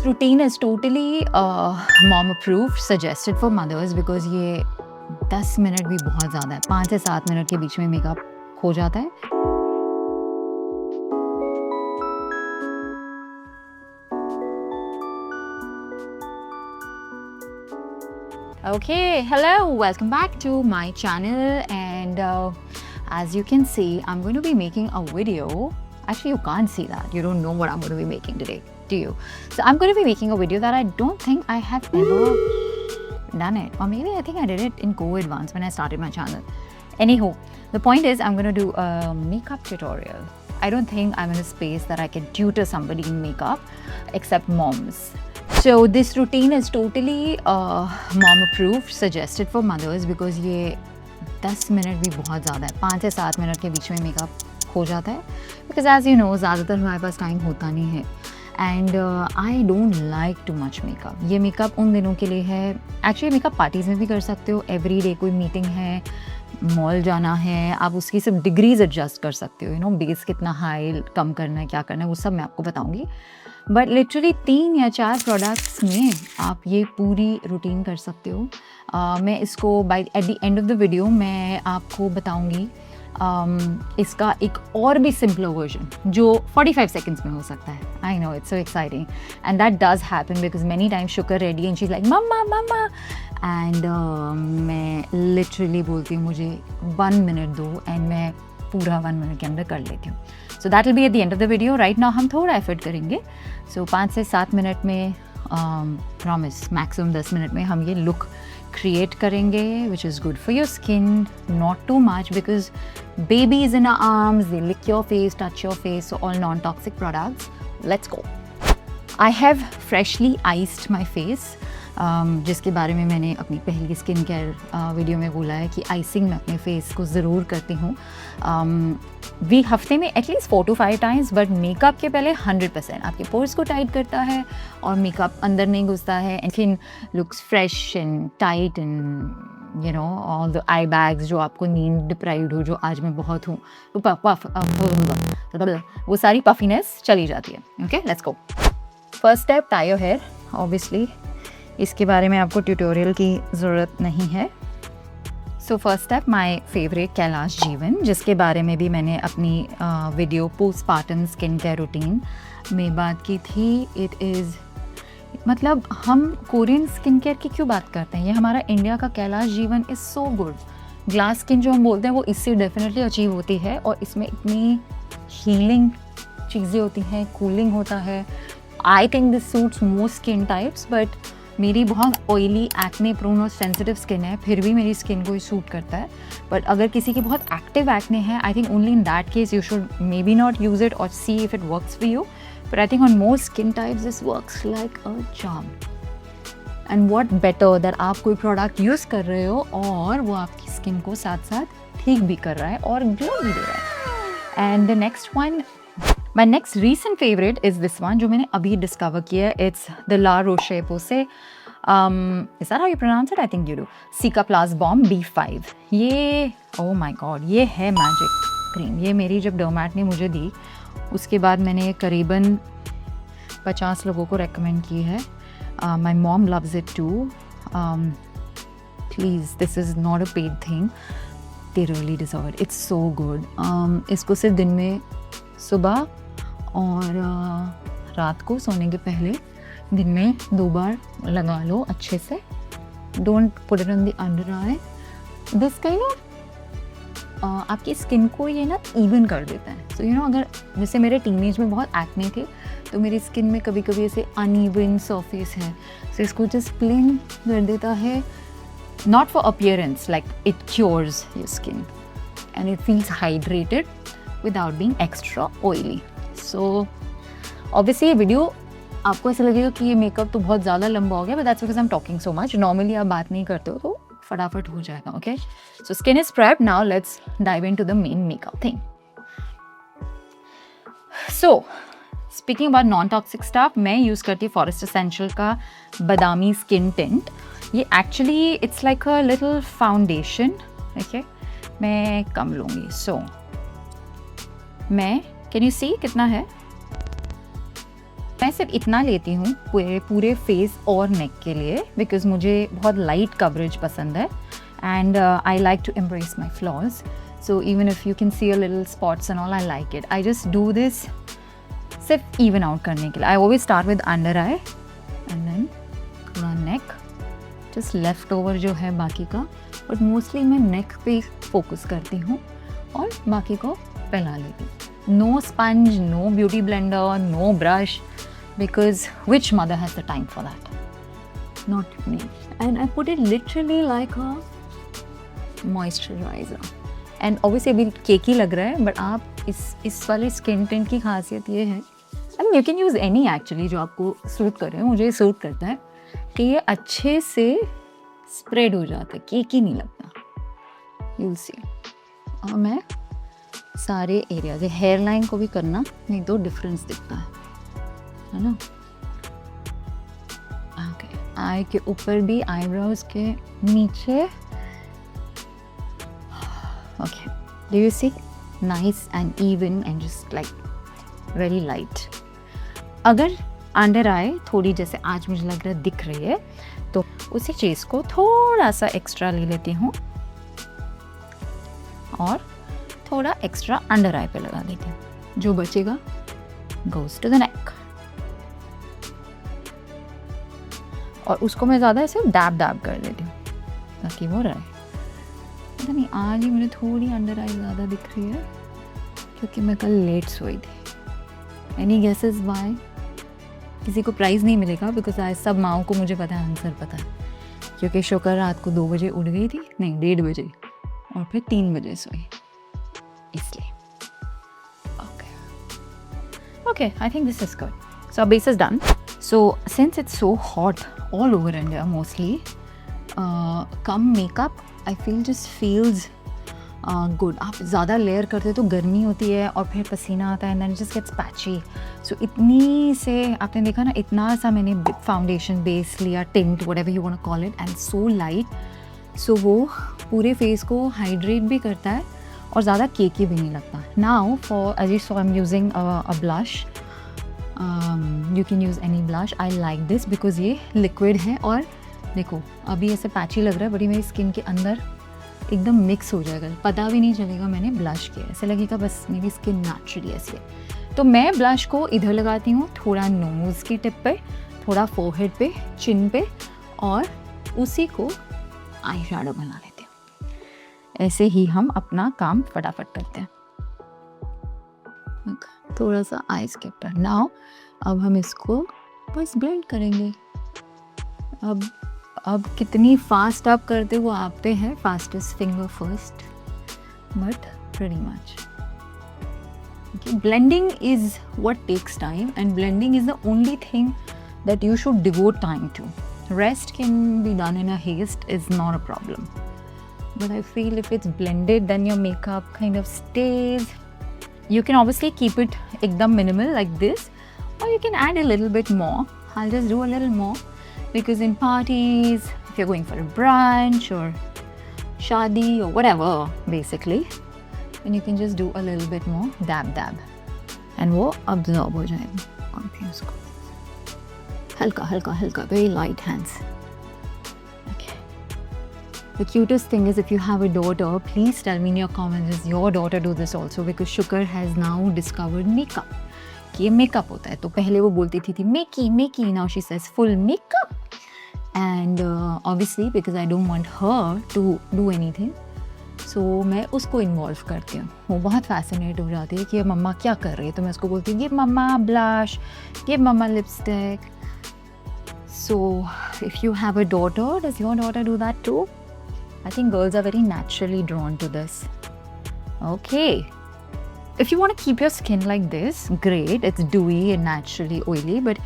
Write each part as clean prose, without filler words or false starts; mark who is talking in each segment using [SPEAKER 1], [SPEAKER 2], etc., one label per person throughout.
[SPEAKER 1] routine is totally mom approved, suggested for mothers because ये 10 minute भी बहुत ज़्यादा है. 5 से 7 मिनट के बीच में मेकअप हो जाता है. Okay, hello, welcome back to my channel, and as you can see, I'm going to be making a video. Actually, you can't see that. You don't know what I'm going to be making today, do you? So I'm going to be making a video that I don't think I have ever done it, or maybe I think I did it in COVID once when I started my channel. Anywho, the point is I'm going to do a makeup tutorial. I don't think I'm in a space that I can tutor somebody in makeup except moms. So this routine is totally mom approved, suggested for mothers because ये 10 minute भी बहुत ज़्यादा है. 5 से 7 minute के बीच में makeup हो जाता है. Because as you know, ज़्यादातर हमारे पास टाइम होता नहीं है. And I don't like too much makeup. ये मेकअप उन दिनों के लिए है. एक्चुअली मेकअप पार्टीज़ में भी कर सकते हो. एवरी डे कोई मीटिंग है, मॉल जाना है, आप उसकी सब डिग्रीज एडजस्ट कर सकते हो. यू नो, बेस कितना हाई कम करना है, क्या करना है, वो सब मैं आपको बताऊंगी. बट लिटरली 3 या 4 प्रोडक्ट्स में आप ये पूरी रूटीन कर सकते हो. मैं इसको by at the end of the video मैं आपको बताऊंगी इसका एक और भी सिंपलर वर्जन जो 45 सेकेंड्स में हो सकता है. I know, it's so exciting and that does happen because many time शुकर ready and she is like mama mama, and मैं लिटरली बोलती हूँ मुझे 1 मिनट दो एंड मैं पूरा 1 मिनट के अंदर कर लेती हूँ. So that will be at the end of the video. Right now हम थोड़ा एफर्ट करेंगे. सो 5 से 7 मिनट में प्रॉमिस मैक्सिमम 10 मिनट में हम ये लुक create करेंगे, which is good for your skin, not too much because babies in our arms, they lick your face, touch your face, so all non-toxic products. Let's go. I have freshly iced my face, जिसके बारे में मैंने अपनी पहली skin care video में बोला है कि आइसिंग मैं अपने फेस को ज़रूर करती हूँ. हफ्ते में at least 4 to 5 times. But makeup के पहले 100% आपके पोर्स को टाइट करता है और मेकअप अंदर नहीं घुसता है. And skin looks fresh and tight and you know all the I bags जो आपको नींद डिप्राइव्ड हो, जो आज मैं बहुत हूँ, वो सारी पफिनेस चली जाती है. Okay, let's go. First step, tie your hair. Obviously इसके बारे में आपको ट्यूटोरियल की ज़रूरत नहीं है. So first step, my favourite Kailash Jeevan, जिसके बारे में भी मैंने अपनी video postpartum skin care routine में बात की थी. इट इज़ मतलब हम कोरियन स्किन केयर की क्यों बात करते हैं, ये हमारा इंडिया का कैलाश जीवन is so good. Glass skin जो हम बोलते हैं वो इससे डेफिनेटली अचीव होती है और इसमें इतनी हीलिंग चीज़ें होती हैं, कूलिंग होता है. I think this suits most skin types, but मेरी बहुत ऑयली, एक्ने प्रोन और सेंसिटिव स्किन है, फिर भी मेरी स्किन को ये सूट करता है. बट अगर किसी की बहुत एक्टिव एक्ने है, I think only in that case you should maybe not use it और see if it works for you. But I think on most skin types this works like a charm. And what better that आप कोई product use कर रहे हो और वो आपकी skin को साथ साथ ठीक भी कर रहा है और ग्लो भी दे रहा है. And the next one, My next recent favorite is this one जो मैंने अभी डिस्कवर किया है. It's the La Roche-Posay. Is that how you pronounce it? I think you do. Cicaplast Balm B5. ये oh my god, ये है magic cream. ये मेरी जब डर्मैट ने मुझे दी उसके बाद मैंने करीबन 50 लोगों को रेकमेंड की है. My mom loves it too. Please, this is not a paid thing. They really deserve it. It's so good. इसको सिर्फ दिन में सुबह और रात को सोने के पहले दिन में 2 बार लगा लो अच्छे से. Don't put it on the under I. This kind of आपकी स्किन को ये ना इवन कर देता है. सो यू नो, अगर जैसे मेरे टीनेज में बहुत एक्ने थे तो मेरी स्किन में कभी कभी ऐसे अनइवन सरफेस है, सो इसको जस्ट प्लेन कर देता है. Not for appearance, like it cures your skin and it feels hydrated without being extra oily. So obviously ये वीडियो आपको ऐसा लगेगा कि ये मेकअप तो बहुत ज़्यादा लंबा हो गया, but that's because I'm talking so much. Normally आप बात नहीं करते हो तो फटाफट हो जाएगा. Okay, so skin is prepped. Now let's dive into the main makeup thing. So speaking about non-toxic stuff, मैं यूज़ करती हूँ Forest Essential का बादामी स्किन टिंट. ये actually it's like a little foundation. Okay, मैं कम लूँगी. सो मैं, कैन यू सी कितना है, मैं सिर्फ इतना लेती हूँ पूरे पूरे फेस और नेक के लिए, बिकॉज मुझे बहुत लाइट कवरेज पसंद है and I like to embrace my flaws. So even if you can see a little spots and all, I like it. I just do this सिर्फ इवन आउट करने के लिए. I always start with under eye and then थोड़ा neck, just left over जो है बाकी का, but mostly मैं नेक पे फोकस करती हूँ और बाकी को फैला लेती हूँ. No sponge, no beauty blender, no brush, because which mother has the time for that? Not me. And I put it literally like a moisturizer. And obviously अभी केकी लग रहा है, but आप इस वाले स्किन टिंट की खासियत ये है, I mean you can use any actually जो आपको सूट करे. मुझे सूट करता है कि ये अच्छे से स्प्रेड हो जाता है, केकी नहीं लगता. You'll see. और मैं सारे एरिया से हेयर लाइन को भी करना, नहीं तो डिफरेंस दिखता है ना. ओके, आई के ऊपर भी, आईब्रोज के नीचे. Okay, do you see, nice and even and just like very light. अगर अंडर आई थोड़ी जैसे आज मुझे लग रहा है दिख रही है, तो उसी चीज़ को थोड़ा सा एक्स्ट्रा ले लेती हूँ और थोड़ा एक्स्ट्रा अंडर आई पे लगा देती हूँ. जो बचेगा गोज टू द नेक. और उसको मैं ज़्यादा ऐसे डैब डैब कर देती हूँ ताकि वो रहे. पता नहीं आज ही मुझे थोड़ी अंडर आई ज़्यादा दिख रही है क्योंकि मैं कल लेट सोई थी. Any guesses why? किसी को प्राइज़ नहीं मिलेगा बिकॉज आज सब माओ को मुझे पता है, आंसर पता है. क्योंकि शुक्र रात को 2 बजे उठ गई थी, नहीं 1:30 बजे, और फिर 3 बजे सोई इसलिए. Okay, I think this is good. So our base is done. So since it's so hot all over India mostly, come makeup I feel just feels good. आप ज़्यादा लेयर करते हो तो गर्मी होती है और फिर पसीना आता है and then it just gets patchy. So इतनी से आपने देखा ना, इतना सा मैंने फाउंडेशन बेस लिया, tint whatever you want to call it, and so light. So वो पूरे फेस को हाइड्रेट भी करता है और ज़्यादा केकी भी नहीं लगता. Now for as you saw I am using a blush. You can use any blush. I like this because ये लिक्विड है और देखो अभी ऐसे पैची लग रहा है, बट ये मेरी स्किन के अंदर एकदम मिक्स हो जाएगा, पता भी नहीं चलेगा मैंने ब्लश किया. ऐसे लगेगा बस मेरी स्किन नेचुरली ऐसी है. तो मैं ब्लश को इधर लगाती हूँ, थोड़ा नोज़ की टिप पे, थोड़ा फोरहेड पे, चिन पे, और उसी को आई शैडो बना लेती हूँ. ऐसे ही हम अपना काम फटाफट करते हैं. थोड़ा सा आइज के ऊपर. नाउ अब हम इसको बस ब्लेंड करेंगे. अब कितनी फास्ट आप करते हो आप पे है, fastest finger first, but pretty much. Blending is what takes time, and blending is the only thing that you should devote time to. Rest can be done in a haste, is not a problem. But I feel if it's blended, then your makeup kind of stays. You can obviously keep it ekdam minimal like this, or you can add a little bit more. I'll just do a little more because in parties, if you're going for a brunch or shadi or whatever, basically, then you can just do a little bit more, dab dab, and वो absorb हो जाएगा और फिर उसको हल्का हल्का हल्का, very light hands. The cutest thing is if you have a daughter, please tell me in your comments, does your daughter do this also? Because Shukar has now discovered makeup. कि ये makeup होता है. तो पहले वो बोलती थी Makey, Makey. Now she says full makeup. And obviously because I don't want her to do anything, so मैं उसको involve करती हूँ. वो बहुत fascinate हो जाती है कि ये मम्मा क्या कर रही है. तो मैं उसको बोलती हूँ give mama blush, give mama lipstick. So if you have a daughter, does your daughter do that too? I think girls are very naturally drawn to this. Okay. If you want to keep your skin like this, great. It's dewy and naturally oily. But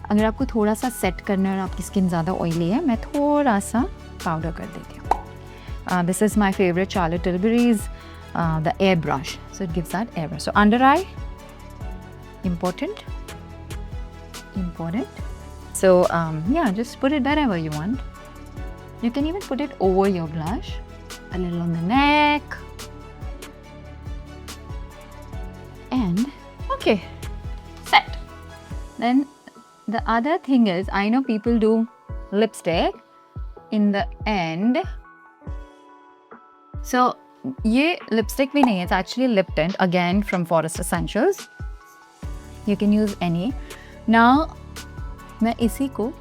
[SPEAKER 1] अगर आपको थोड़ा सा set करना है और आपकी skin ज़्यादा oily है, मैं थोड़ा सा पाउडर कर देती हूँ. This is my favorite, Charlotte Tilbury's the airbrush. So it gives that airbrush. So under eye, important. So yeah, just put it wherever you want. You can even put it over your blush, a little on the neck. And okay, set. Then the other thing is, I know people do lipstick in the end. So ये lipstick भी नहीं है, it's actually lip tint again from Forest Essentials. You can use any. Now मैं इसी को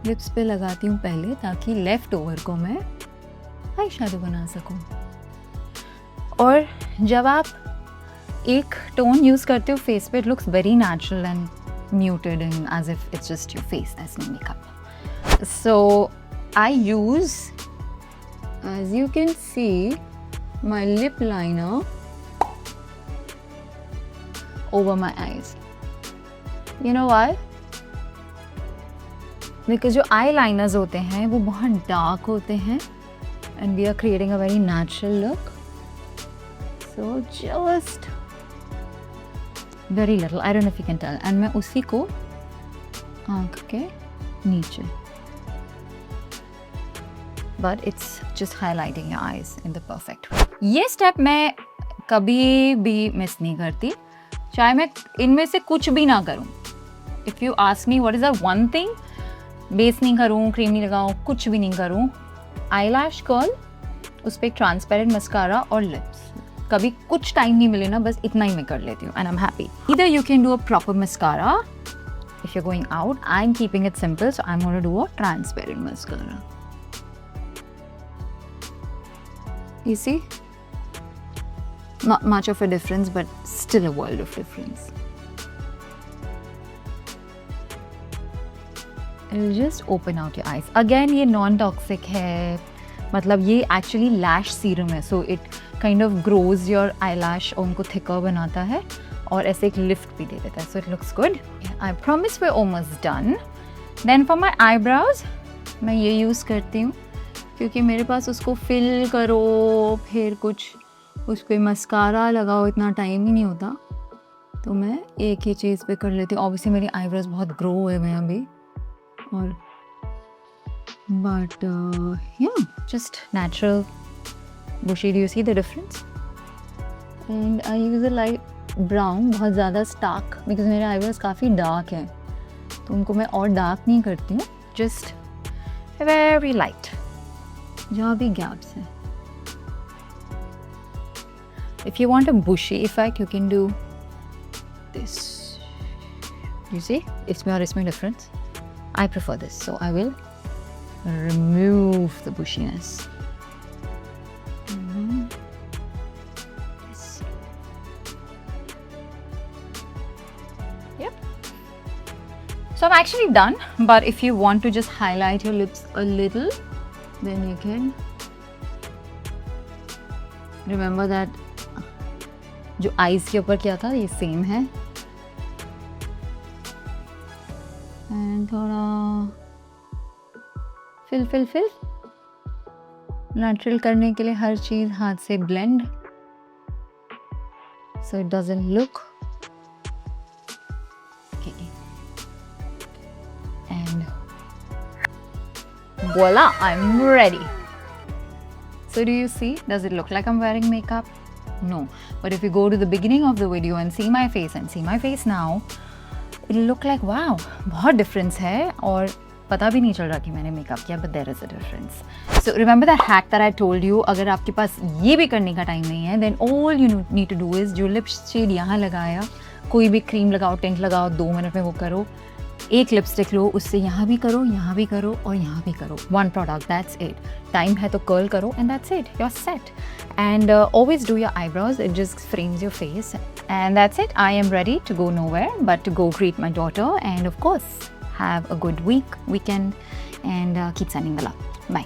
[SPEAKER 1] lips पे लगाती हूँ पहले, ताकि लेफ्ट ओवर को मैं आई शैडो बना सकूँ. और जब आप एक टोन यूज़ करते हो फेस पे, it looks very natural and muted and as if it's just your face, there's no makeup. So I use, as you can see, my lip liner over my eyes. You know why? Because जो eyeliners होते हैं वो बहुत dark होते हैं and we are creating a very natural look. So just very little, I don't know if you can tell. And मैं उसी को आँख के नीचे. But it's just highlighting your eyes in the perfect way. ये step मैं कभी भी miss नहीं करती, चाहे मैं इनमें से कुछ भी ना करूँ. If you ask me what is that one thing, base नहीं करूँ, क्रीम नहीं लगाऊँ, कुछ भी नहीं करूँ, eyelash curl, उस पर एक transparent mascara और lips. कभी कुछ टाइम नहीं मिले ना, बस इतना ही मैं कर लेती हूँ and I'm happy. Either you can do a proper mascara if you're going out. I'm keeping it simple, so I'm going to do a transparent mascara. You see? Not much of a difference, but still a world of difference. It'll just open out your eyes. Again, ये non-toxic है, मतलब ये actually lash serum है, so it kind of grows your eyelash और उनको thicker बनाता है और ऐसे एक lift भी दे देता है, so it looks good. I promise we're almost done. Then for my eyebrows, मैं ये use करती हूँ क्योंकि मेरे पास उसको fill करो, फिर कुछ उस पर मस्कारा लगाओ, इतना टाइम ही नहीं होता, तो मैं एक ही चीज़ पे कर लेती हूँ. Obviously मेरी eyebrows बहुत grow हुए हैं अभी, और but yeah, just natural bushy. Do you see the difference? And I use a light brown, बहुत ज़्यादा stark, because मेरे eyebrows काफ़ी dark हैं, तो उनको मैं और dark नहीं करती हूँ, just very light, जहाँ भी gaps हैं. If you want a bushy effect, you can do this. You see, इसमें difference. I prefer this, so I will remove the bushiness. Yes. Yep. So I'm actually done, but if you want to just highlight your lips a little, then you can. Remember that जो eyes के ऊपर किया था ये same है. And थोड़ा fill natural करने के लिए हर चीज़ हाथ से blend, so it doesn't look okay. And voila, I'm ready. So do you see, does it look like I'm wearing makeup? No, but if you go to the beginning of the video and see my face and see my face now, it'll look like wow, बहुत difference है और पता भी नहीं चल रहा कि मैंने मेकअप किया, but there is a difference. So remember that hack that I told you, अगर आपके पास ये भी करने का टाइम नहीं है, then all you need to do is जो लिप शेड यहाँ लगाया, कोई भी क्रीम लगाओ, टिंट लगाओ, 2 मिनट में वो करो, एक लिपस्टिक लो, उससे यहाँ भी करो और यहाँ भी करो. One product, that's it. Time है तो कर्ल करो and that's it. You're set. And always do your eyebrows. It just frames your face. And that's it. I am ready to go nowhere but to go greet my daughter and of course have a good weekend and keep sending the love. Bye.